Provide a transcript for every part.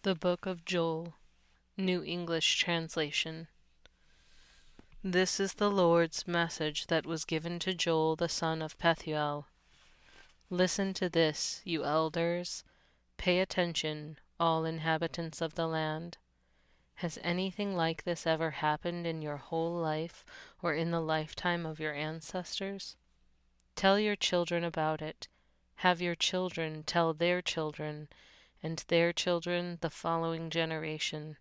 The Book of Joel, New English Translation. This is the Lord's message that was given to Joel the son of Pethuel. Listen to this, you elders. Pay attention, all inhabitants of the land. Has anything like this ever happened in your whole life or in the lifetime of your ancestors? Tell your children about it. Have your children tell their children, and their children the following generation.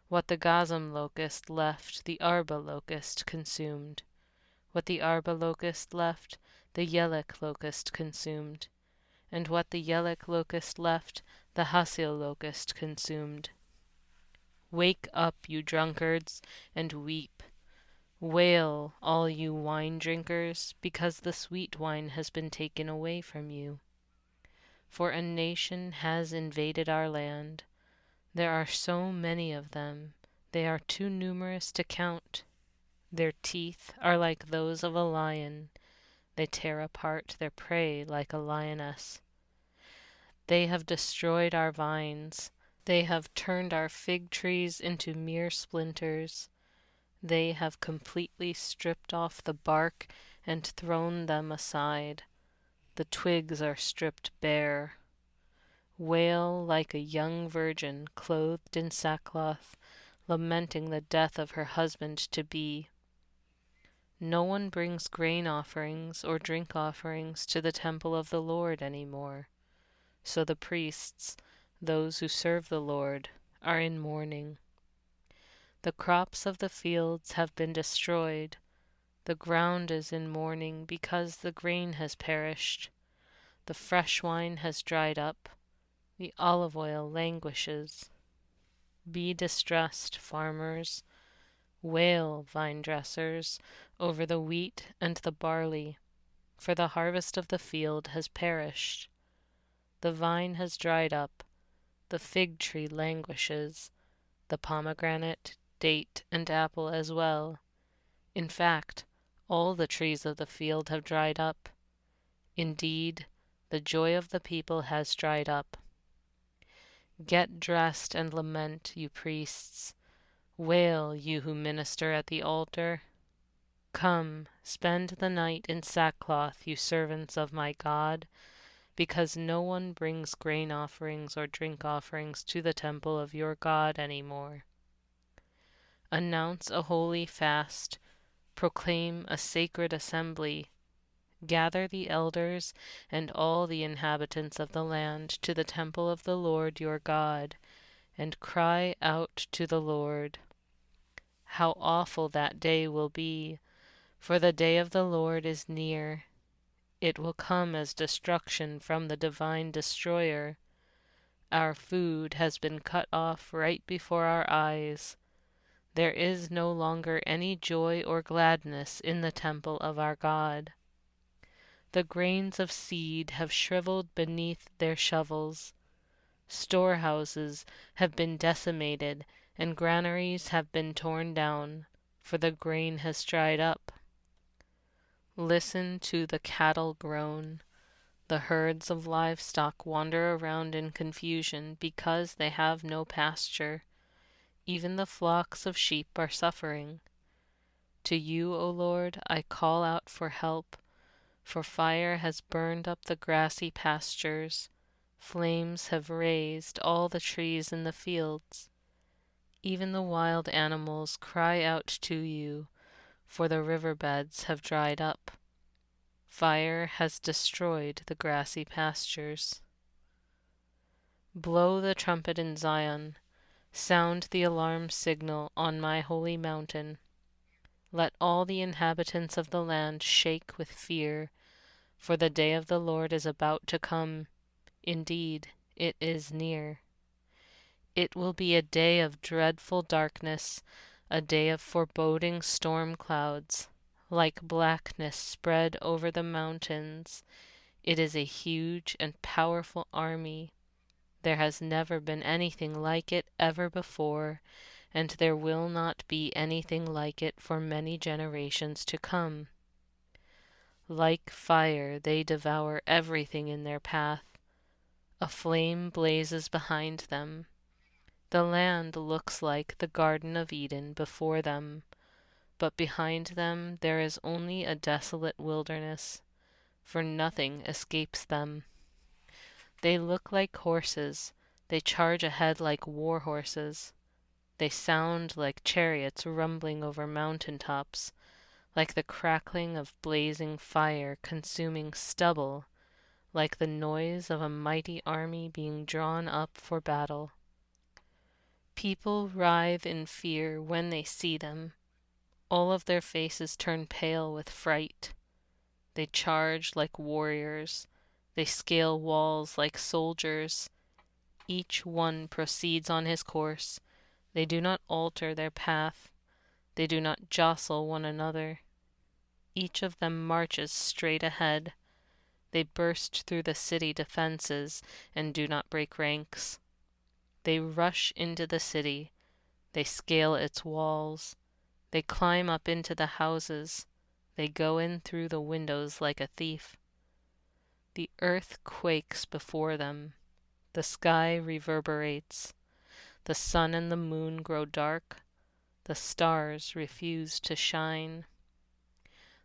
What the Gazam locust left, the Arba locust consumed. What the Arba locust left, the Yelek locust consumed. And what the Yelek locust left, the Hasil locust consumed. Wake up, you drunkards, and weep. Wail, all you wine drinkers, because the sweet wine has been taken away from you. For a nation has invaded our land. There are so many of them, they are too numerous to count. Their teeth are like those of a lion. They tear apart their prey like a lioness. They have destroyed our vines. They have turned our fig trees into mere splinters. They have completely stripped off the bark and thrown them aside. The twigs are stripped bare. Wail like a young virgin clothed in sackcloth, lamenting the death of her husband-to-be. No one brings grain offerings or drink offerings to the temple of the Lord any more. So the priests, those who serve the Lord, are in mourning. The crops of the fields have been destroyed. The ground is in mourning because the grain has perished. The fresh wine has dried up. The olive oil languishes. Be distressed, farmers. Wail, vine dressers, over the wheat and the barley, for the harvest of the field has perished. The vine has dried up, the fig tree languishes, the pomegranate, date, and apple as well. In fact, all the trees of the field have dried up. Indeed, the joy of the people has dried up. Get dressed and lament, you priests. Wail, you who minister at the altar. Come, spend the night in sackcloth, you servants of my God, because no one brings grain offerings or drink offerings to the temple of your God any more. Announce a holy fast, proclaim a sacred assembly. Gather the elders and all the inhabitants of the land to the temple of the Lord your God, and cry out to the Lord. How awful that day will be, for the day of the Lord is near. It will come as destruction from the divine destroyer. Our food has been cut off right before our eyes. There is no longer any joy or gladness in the temple of our God. The grains of seed have shriveled beneath their shovels. Storehouses have been decimated, and granaries have been torn down, for the grain has dried up. Listen to the cattle groan. The herds of livestock wander around in confusion because they have no pasture. Even the flocks of sheep are suffering. To you, O Lord, I call out for help. For fire has burned up the grassy pastures, flames have razed all the trees in the fields. Even the wild animals cry out to you, for the river beds have dried up. Fire has destroyed the grassy pastures. Blow the trumpet in Zion, sound the alarm signal on my holy mountain. Let all the inhabitants of the land shake with fear, for the day of the Lord is about to come. Indeed, it is near. It will be a day of dreadful darkness, a day of foreboding storm clouds, like blackness spread over the mountains. It is a huge and powerful army. There has never been anything like it ever before, and there will not be anything like it for many generations to come. Like fire, they devour everything in their path. A flame blazes behind them. The land looks like the Garden of Eden before them, but behind them there is only a desolate wilderness, for nothing escapes them. They look like horses, they charge ahead like war horses. They sound like chariots rumbling over mountain tops, like the crackling of blazing fire consuming stubble, like the noise of a mighty army being drawn up for battle. People writhe in fear when they see them. All of their faces turn pale with fright. They charge like warriors. They scale walls like soldiers. Each one proceeds on his course. They do not alter their path. They do not jostle one another. Each of them marches straight ahead. They burst through the city defenses and do not break ranks. They rush into the city. They scale its walls. They climb up into the houses. They go in through the windows like a thief. The earth quakes before them. The sky reverberates. The sun and the moon grow dark. The stars refuse to shine.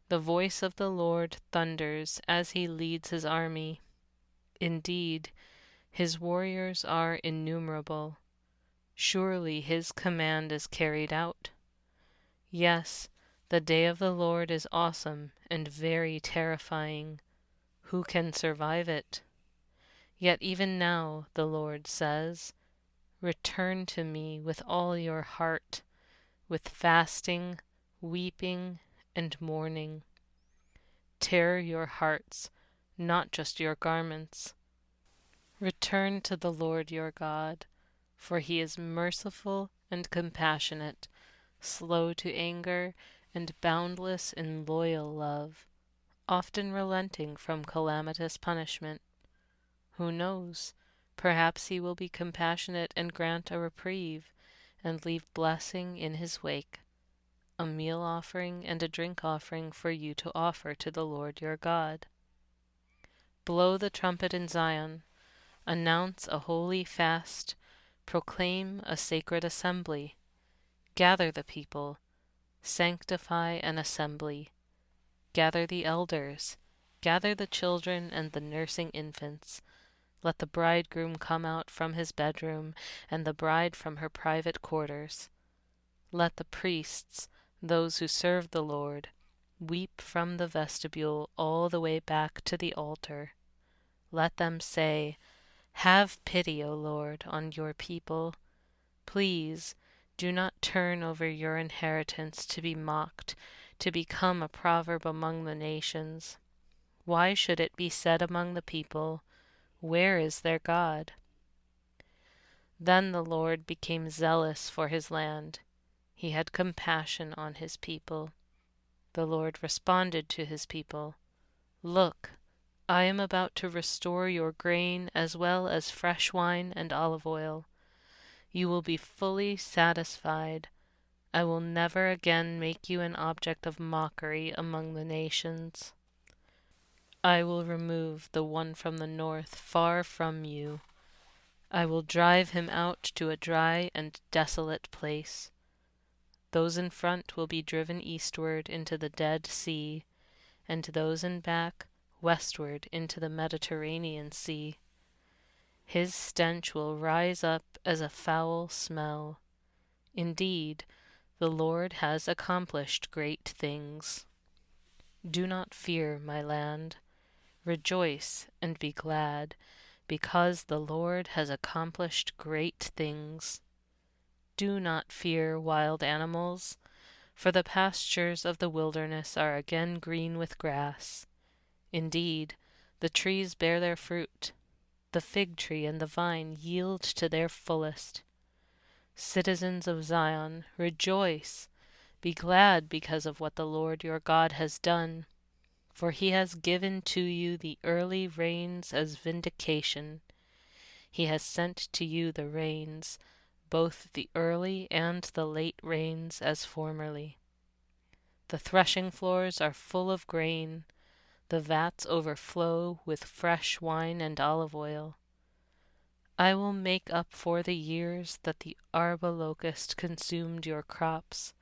The voice of the Lord thunders as he leads his army. Indeed, his warriors are innumerable. Surely his command is carried out. Yes, the day of the Lord is awesome and very terrifying. Who can survive it? Yet even now, the Lord says, return to me with all your heart, with fasting, weeping, and mourning. Tear your hearts, not just your garments. Return to the Lord your God, for he is merciful and compassionate, slow to anger, and boundless in loyal love, often relenting from calamitous punishment. Who knows? Perhaps he will be compassionate and grant a reprieve, and leave blessing in his wake, a meal offering and a drink offering for you to offer to the Lord your God. Blow the trumpet in Zion, announce a holy fast, proclaim a sacred assembly, gather the people, sanctify an assembly, gather the elders, gather the children and the nursing infants. Let the bridegroom come out from his bedroom, and the bride from her private quarters. Let the priests, those who serve the Lord, weep from the vestibule all the way back to the altar. Let them say, have pity, O Lord, on your people. Please do not turn over your inheritance to be mocked, to become a proverb among the nations. Why should it be said among the people, where is their God? Then the Lord became zealous for his land. He had compassion on his people. The Lord responded to his people, look, I am about to restore your grain as well as fresh wine and olive oil. You will be fully satisfied. I will never again make you an object of mockery among the nations. I will remove the one from the north far from you. I will drive him out to a dry and desolate place. Those in front will be driven eastward into the Dead Sea, and those in back westward into the Mediterranean Sea. His stench will rise up as a foul smell. Indeed, the Lord has accomplished great things. Do not fear, my land. Rejoice and be glad, because the Lord has accomplished great things. Do not fear wild animals, for the pastures of the wilderness are again green with grass. Indeed, the trees bear their fruit. The fig tree and the vine yield to their fullest. Citizens of Zion, rejoice! Be glad because of what the Lord your God has done, for he has given to you the early rains as vindication. He has sent to you the rains, both the early and the late rains as formerly. The threshing floors are full of grain, the vats overflow with fresh wine and olive oil. I will make up for the years that the Arba locust consumed your crops,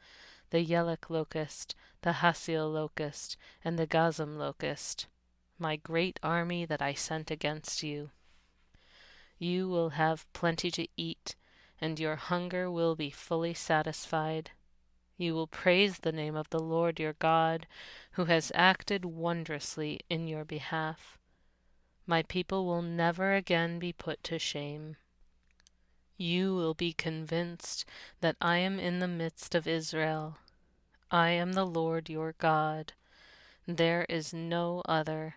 the Yelek locust, the Hasil locust, and the Gazam locust, my great army that I sent against you. You will have plenty to eat, and your hunger will be fully satisfied. You will praise the name of the Lord your God, who has acted wondrously in your behalf. My people will never again be put to shame. You will be convinced that I am in the midst of Israel. I am the Lord your God. There is no other.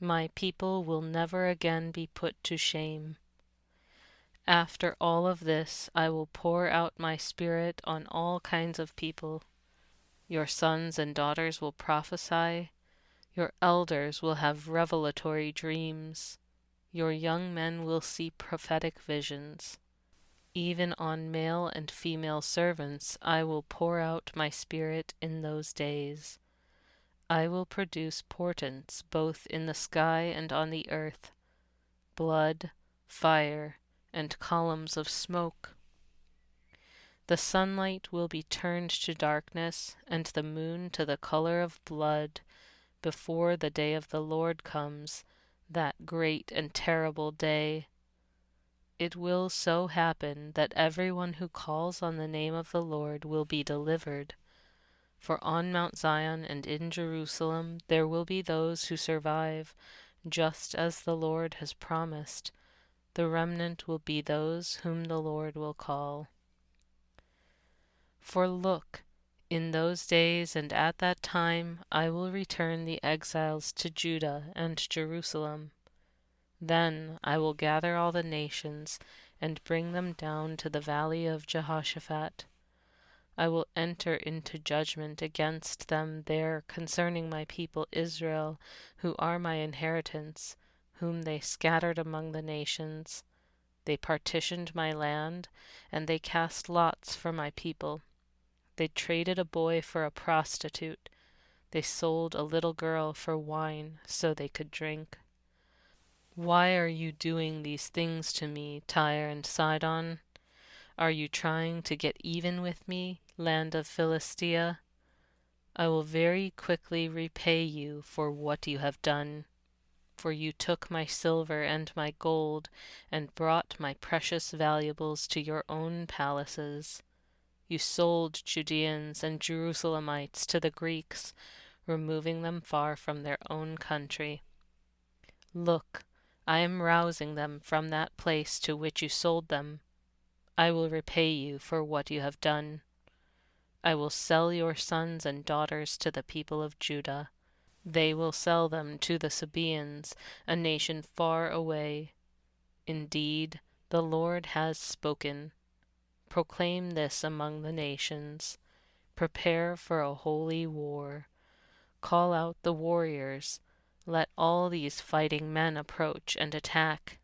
My people will never again be put to shame. After all of this, I will pour out my Spirit on all kinds of people. Your sons and daughters will prophesy. Your elders will have revelatory dreams. Your young men will see prophetic visions. Even on male and female servants I will pour out my Spirit in those days. I will produce portents both in the sky and on the earth, blood, fire, and columns of smoke. The sunlight will be turned to darkness, and the moon to the color of blood, before the day of the Lord comes, that great and terrible day. It will so happen that everyone who calls on the name of the Lord will be delivered. For on Mount Zion and in Jerusalem there will be those who survive, just as the Lord has promised. The remnant will be those whom the Lord will call. For look, in those days and at that time I will return the exiles to Judah and Jerusalem. Then I will gather all the nations and bring them down to the valley of Jehoshaphat. I will enter into judgment against them there concerning my people Israel, who are my inheritance, whom they scattered among the nations. They partitioned my land, and they cast lots for my people. They traded a boy for a prostitute. They sold a little girl for wine so they could drink. Why are you doing these things to me, Tyre and Sidon? Are you trying to get even with me, land of Philistia? I will very quickly repay you for what you have done. For you took my silver and my gold, and brought my precious valuables to your own palaces. You sold Judeans and Jerusalemites to the Greeks, removing them far from their own country. Look, I am rousing them from that place to which you sold them. I will repay you for what you have done. I will sell your sons and daughters to the people of Judah. They will sell them to the Sabaeans, a nation far away. Indeed, the Lord has spoken. Proclaim this among the nations. Prepare for a holy war. Call out the warriors. Let all these fighting men approach and attack.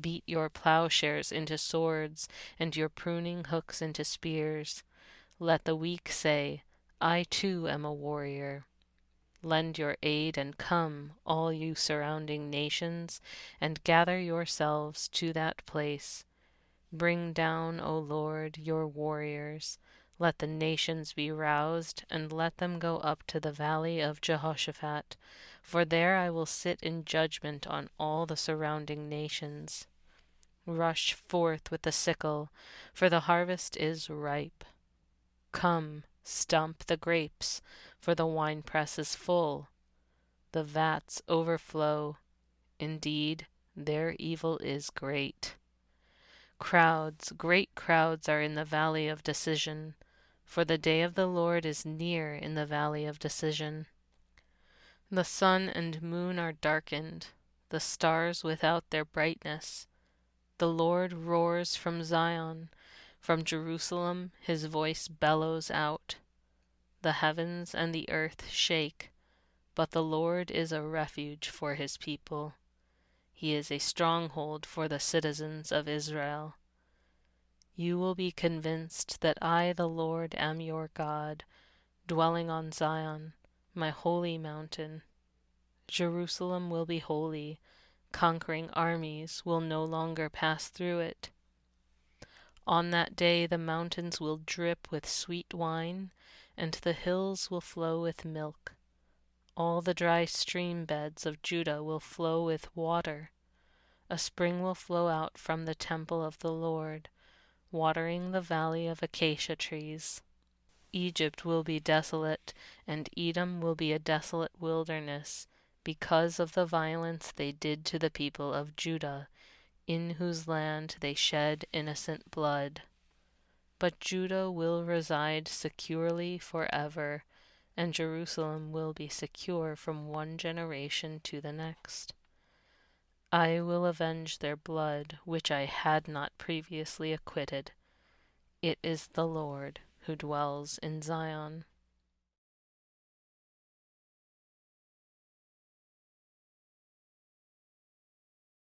Beat your plowshares into swords, and your pruning hooks into spears. Let the weak say, I too am a warrior. Lend your aid and come, all you surrounding nations, and gather yourselves to that place. Bring down, O Lord, your warriors. Let the nations be roused, and let them go up to the valley of Jehoshaphat, for there I will sit in judgment on all the surrounding nations. Rush forth with the sickle, for the harvest is ripe. Come, stomp the grapes, for the winepress is full. The vats overflow. Indeed, their evil is great. Crowds, great crowds are in the valley of decision, for the day of the Lord is near in the valley of decision. The sun and moon are darkened, the stars without their brightness. The Lord roars from Zion, from Jerusalem his voice bellows out. The heavens and the earth shake, but the Lord is a refuge for his people. He is a stronghold for the citizens of Israel. You will be convinced that I, the Lord, am your God, dwelling on Zion, my holy mountain. Jerusalem will be holy, Conquering armies will no longer pass through it. On that day the mountains will drip with sweet wine, and the hills will flow with milk. All the dry stream beds of Judah will flow with water. A spring will flow out from the temple of the Lord, watering the valley of acacia trees. Egypt will be desolate, and Edom will be a desolate wilderness, because of the violence they did to the people of Judah, in whose land they shed innocent blood. But Judah will reside securely forever, and Jerusalem will be secure from one generation to the next. I will avenge their blood, which I had not previously acquitted. It is the Lord who dwells in Zion.